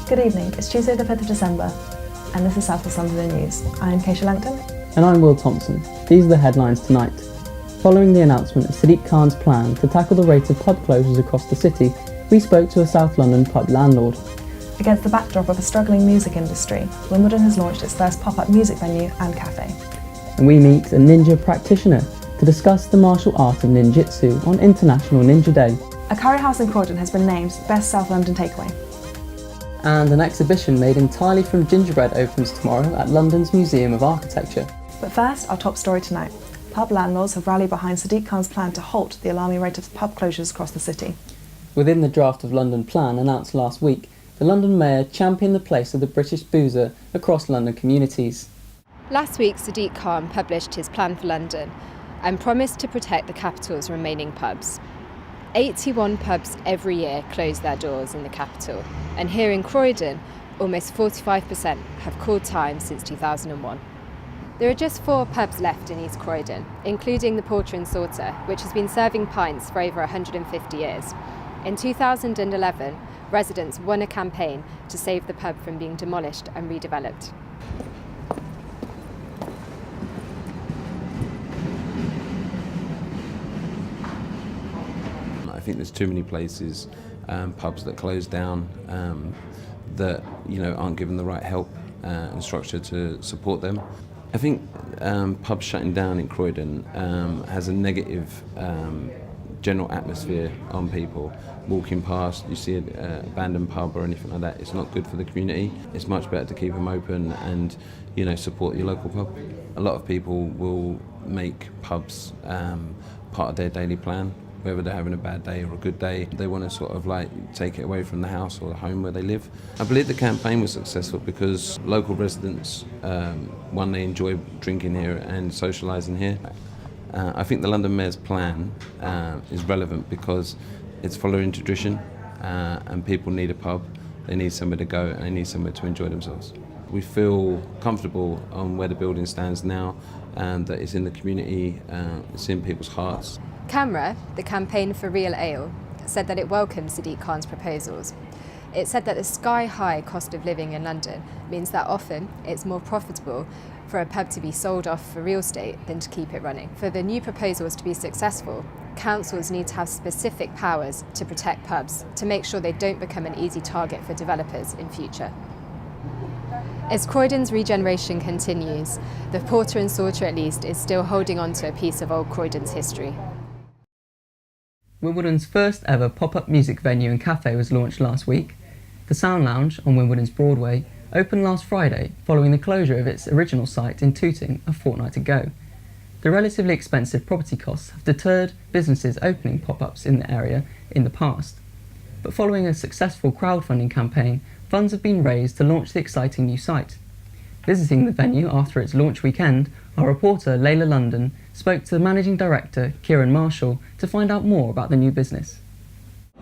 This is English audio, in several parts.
Good evening, it's Tuesday the 5th of December and this is South West London News. I'm Keisha Langton. And I'm Will Thompson. These are the headlines tonight. Following the announcement of Sadiq Khan's plan to tackle the rate of pub closures across the city, we spoke to a South London pub landlord. Against the backdrop of a struggling music industry, Wimbledon has launched its first pop-up music venue and cafe. And we meet a ninja practitioner to discuss the martial art of ninjutsu on International Ninja Day. A curry house in Croydon has been named Best South London Takeaway. And an exhibition made entirely from gingerbread opens tomorrow at London's Museum of Architecture. But first, our top story tonight. Pub landlords have rallied behind Sadiq Khan's plan to halt the alarming rate of pub closures across the city. Within the draft of London Plan announced last week, the London Mayor championed the place of the British boozer across London communities. Last week, Sadiq Khan published his plan for London and promised to protect the capital's remaining pubs. 81 pubs every year close their doors in the capital, and here in Croydon, almost 45% have called time since 2001. There are just 4 pubs left in East Croydon, including the Porter and Sorter, which has been serving pints for over 150 years. In 2011, residents won a campaign to save the pub from being demolished and redeveloped. I think there's too many places, pubs that close down, that aren't given the right help and structure to support them. I think pubs shutting down in Croydon has a negative general atmosphere on people. Walking past, you see an abandoned pub or anything like that, it's not good for the community. It's much better to keep them open and support your local pub. A lot of people will make pubs part of their daily plan. Whether they're having a bad day or a good day, they want to sort of take it away from the house or the home where they live. I believe the campaign was successful because local residents, one, they enjoy drinking here and socialising here. I think the London Mayor's plan is relevant because it's following tradition, and people need a pub, they need somewhere to go and they need somewhere to enjoy themselves. We feel comfortable on where the building stands now and that it's in the community, it's in people's hearts. CAMRA, the Campaign for Real Ale, said that it welcomes Sadiq Khan's proposals. It said that the sky-high cost of living in London means that often it's more profitable for a pub to be sold off for real estate than to keep it running. For the new proposals to be successful, councils need to have specific powers to protect pubs, to make sure they don't become an easy target for developers in future. As Croydon's regeneration continues, the Porter and Sorter at least is still holding on to a piece of old Croydon's history. Wimbledon's first ever pop-up music venue and cafe was launched last week. The Soundlounge on Wimbledon's Broadway opened last Friday following the closure of its original site in Tooting a fortnight ago. The relatively expensive property costs have deterred businesses opening pop-ups in the area in the past. But following a successful crowdfunding campaign, funds have been raised to launch the exciting new site. Visiting the venue after its launch weekend, our reporter Layla London spoke to the managing director Kieran Marshall to find out more about the new business.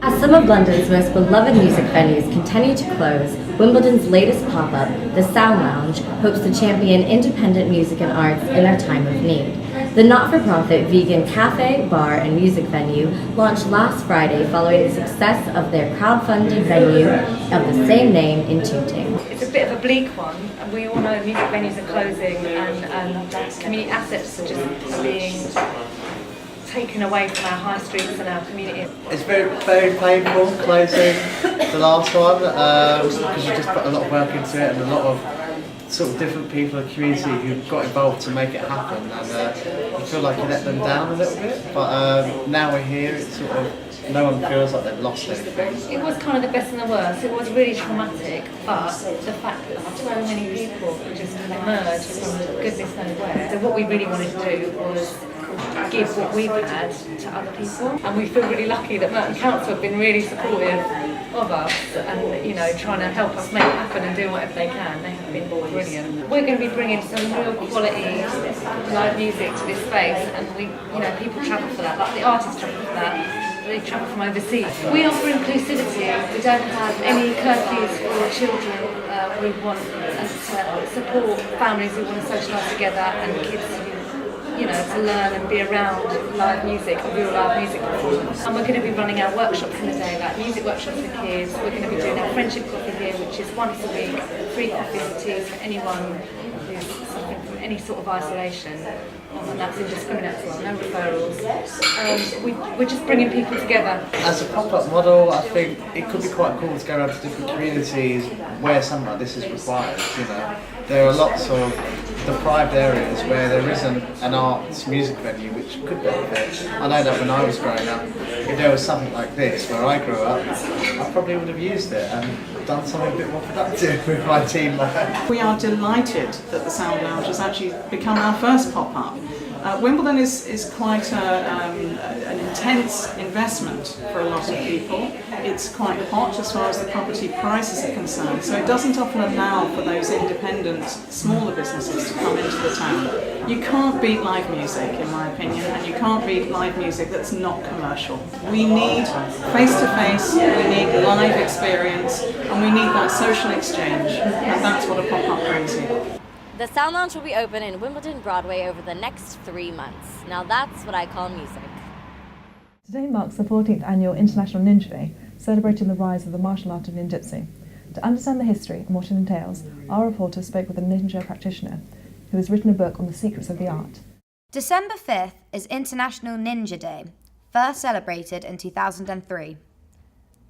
As some of London's most beloved music venues continue to close, Wimbledon's latest pop-up, the Soundlounge, hopes to champion independent music and arts in their time of need. The not-for-profit vegan cafe, bar and music venue launched last Friday following the success of their crowdfunded venue of the same name in Tooting. It's a bit of a bleak one, and we all know music venues are closing and community assets are just being taken away from our high streets and our community. It's very, very painful closing the last one because you just put a lot of work into it and a lot of sort of different people in the community who got involved to make it happen, and you feel like you let them down a little bit, but now we're here, it's sort of, no one feels like they've lost anything. It was kind of the best and the worst. It was really traumatic, but the fact that so many people just emerged from goodness knows where. So what we really wanted to do was give what we've had to other people, and we feel really lucky that Merton Council have been really supportive of us and trying to help us make it happen and do whatever they can. They have been brilliant. We're going to be bringing some real quality live music to this space, and people travel for that, like the artists travel for that. They travel from overseas. We offer inclusivity. We don't have any curfews for children. We want to support families who want to socialise together and kids who you know, to learn and be around live music, real live music performance. And we're going to be running our workshops in the day, like music workshops for kids. We're going to be doing our friendship coffee here, which is once a week, free coffees and teas for anyone who's suffering from any sort of isolation. And that's indiscriminate as well, no referrals. We're just bringing people together. As a pop-up model, I think it could be quite cool to go around to different communities where something like this is required. You know, there are lots of deprived areas where there isn't an arts music venue which could benefit. I know that when I was growing up, if there was something like this where I grew up, I probably would have used it and done something a bit more productive with my team. We are delighted that the Soundlounge has actually become our first pop-up. Wimbledon is quite an intense investment for a lot of people. It's quite hot as far as the property prices are concerned, so it doesn't often allow for those independent, smaller businesses to come into the town. You can't beat live music, in my opinion, and you can't beat live music that's not commercial. We need face-to-face, we need live experience, and we need that social exchange, and that's what a pop-up brings you. The Soundlounge will be open in Wimbledon Broadway over the next 3 months. Now that's what I call music. Today marks the 14th annual International Ninja Day, celebrating the rise of the martial art of ninjutsu. To understand the history and what it entails, our reporter spoke with a ninja practitioner who has written a book on the secrets of the art. December 5th is International Ninja Day, first celebrated in 2003.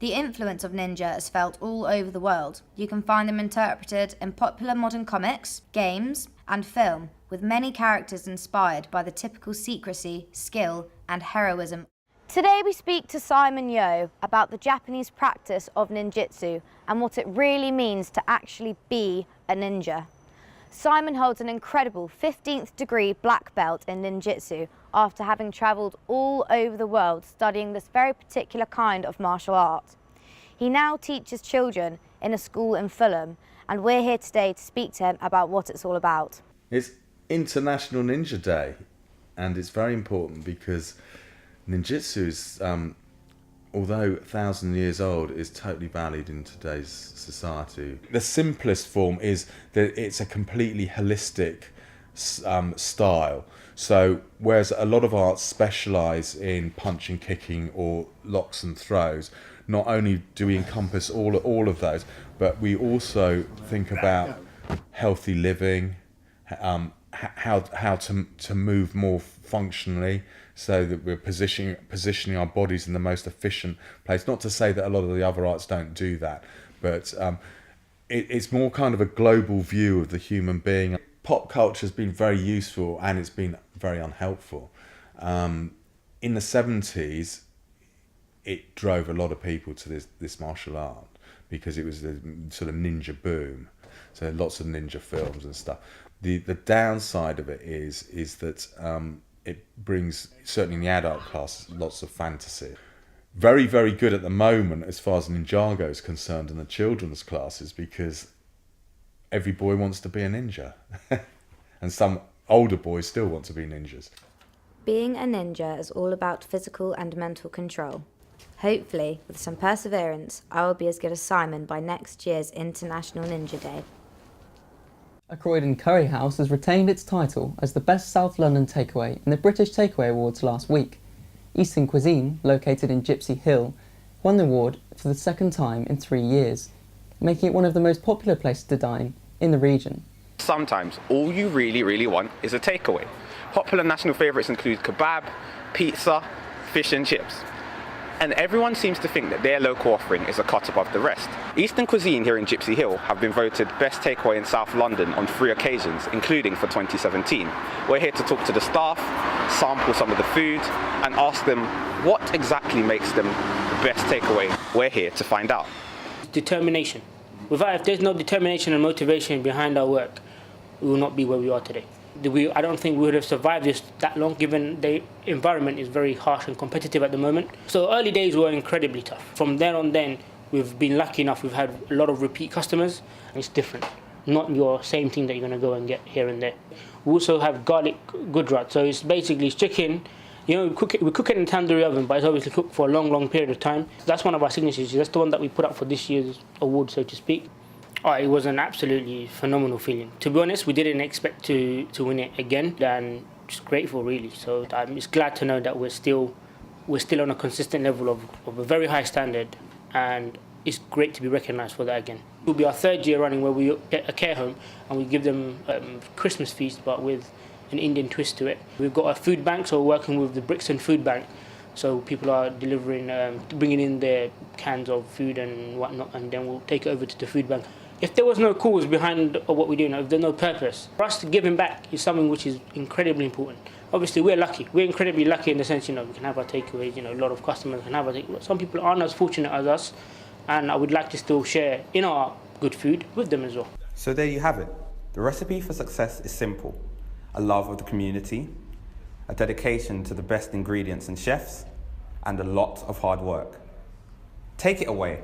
The influence of ninja is felt all over the world. You can find them interpreted in popular modern comics, games, and film, with many characters inspired by the typical secrecy, skill, and heroism. Today we speak to Simon Yo about the Japanese practice of ninjutsu and what it really means to actually be a ninja. Simon holds an incredible 15th degree black belt in ninjutsu after having travelled all over the world studying this very particular kind of martial art. He now teaches children in a school in Fulham, and we're here today to speak to him about what it's all about. It's International Ninja Day, and it's very important because ninjutsu is, although 1,000 years old, is totally valued in today's society. The simplest form is that it's a completely holistic style. So whereas a lot of arts specialise in punching, kicking or locks and throws, not only do we encompass all of those, but we also think about healthy living, how to move more functionally, so that we're positioning our bodies in the most efficient place. Not to say that a lot of the other arts don't do that, but it's more kind of a global view of the human being. Pop culture has been very useful and it's been very unhelpful. In the 70s, it drove a lot of people to this martial art because it was the sort of ninja boom. So lots of ninja films and stuff. The downside of it is that it brings, certainly in the adult class, lots of fantasy. Very, very good at the moment as far as Ninjago is concerned in the children's classes, because every boy wants to be a ninja. And some older boys still want to be ninjas. Being a ninja is all about physical and mental control. Hopefully, with some perseverance, I will be as good as Simon by next year's International Ninja Day. A Croydon curry house has retained its title as the best South London takeaway in the British Takeaway Awards last week. Eastern Cuisine, located in Gypsy Hill, won the award for the second time in 3 years, making it one of the most popular places to dine in the region. Sometimes all you really want is a takeaway. Popular national favourites include kebab, pizza, fish and chips. And everyone seems to think that their local offering is a cut above the rest. Eastern Cuisine here in Gypsy Hill have been voted best takeaway in South London on 3 occasions, including for 2017. We're here to talk to the staff, sample some of the food, and ask them what exactly makes them the best takeaway. We're here to find out. Determination. If there's no determination and motivation behind our work, we will not be where we are today. I don't think we would have survived this that long, given the environment is very harsh and competitive at the moment. So early days were incredibly tough. From there on then, we've been lucky enough, we've had a lot of repeat customers, and it's different. Not your same thing that you're going to go and get here and there. We also have garlic gujrat, so it's basically chicken. You know, we cook it in a tandoori oven, but it's obviously cooked for a long period of time. That's one of our signatures. That's the one that we put up for this year's award, so to speak. It was an absolutely phenomenal feeling. To be honest, we didn't expect to win it again, and just grateful really. So I'm just glad to know that we're still on a consistent level of a very high standard, and it's great to be recognised for that again. It will be our third year running where we get a care home and we give them Christmas feast, but with an Indian twist to it. We've got a food bank, so we're working with the Brixton Food Bank. So people are delivering, bringing in their cans of food and whatnot, and then we'll take it over to the food bank. If there was no cause behind what we're doing, if there's no purpose, for us to giving back is something which is incredibly important. Obviously, we're lucky. We're incredibly lucky in the sense, we can have our takeaways, a lot of customers can have our takeaways. Some people aren't as fortunate as us, and I would like to still share in our good food with them as well. So there you have it. The recipe for success is simple. A love of the community, a dedication to the best ingredients and chefs, and a lot of hard work. Take it away.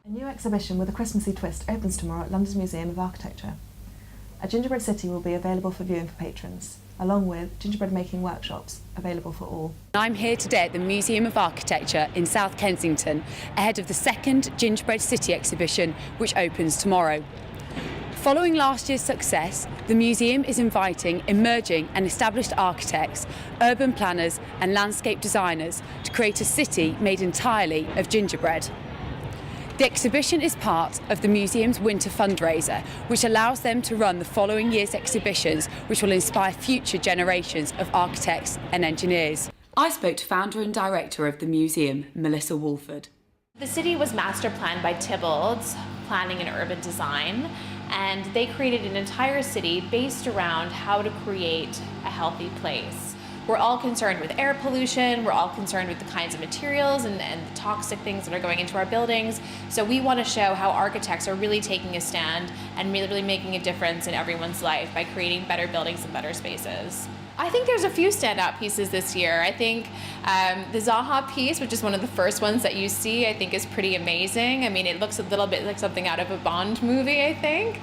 A new exhibition with a Christmassy twist opens tomorrow at London's Museum of Architecture. A Gingerbread City will be available for viewing for patrons, along with gingerbread making workshops available for all. I'm here today at the Museum of Architecture in South Kensington, ahead of the second Gingerbread City exhibition, which opens tomorrow. Following last year's success, the museum is inviting emerging and established architects, urban planners and landscape designers to create a city made entirely of gingerbread. The exhibition is part of the museum's winter fundraiser, which allows them to run the following year's exhibitions, which will inspire future generations of architects and engineers. I spoke to founder and director of the museum, Melissa Wolford. The city was master planned by Tybald's Planning and Urban Design, and they created an entire city based around how to create a healthy place. We're all concerned with air pollution, we're all concerned with the kinds of materials and the toxic things that are going into our buildings. So we want to show how architects are really taking a stand and really making a difference in everyone's life by creating better buildings and better spaces. I think there's a few standout pieces this year. I think the Zaha piece, which is one of the first ones that you see, I think is pretty amazing. I mean, it looks a little bit like something out of a Bond movie, I think.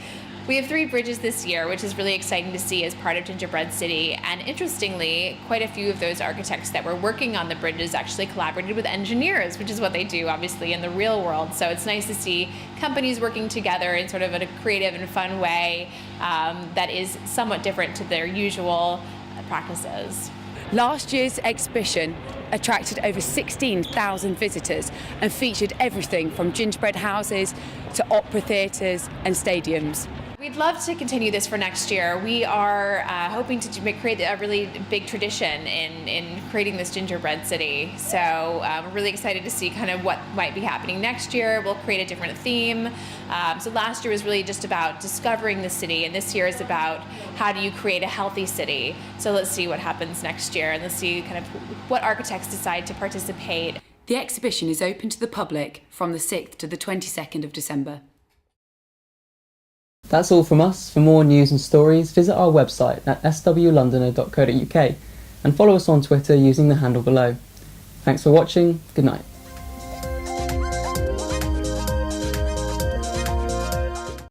We have 3 bridges this year, which is really exciting to see as part of Gingerbread City. And interestingly, quite a few of those architects that were working on the bridges actually collaborated with engineers, which is what they do, obviously, in the real world. So it's nice to see companies working together in sort of a creative and fun way that is somewhat different to their usual practices. Last year's exhibition attracted over 16,000 visitors and featured everything from gingerbread houses to opera theatres and stadiums. We'd love to continue this for next year. We are hoping to create a really big tradition in creating this Gingerbread City. So we're really excited to see kind of what might be happening next year. We'll create a different theme. So last year was really just about discovering the city, and this year is about how do you create a healthy city. So let's see what happens next year, and let's see kind of what architects decide to participate. The exhibition is open to the public from the 6th to the 22nd of December. That's all from us. For more news and stories, visit our website at swlondoner.co.uk and follow us on Twitter using the handle below. Thanks for watching. Good night.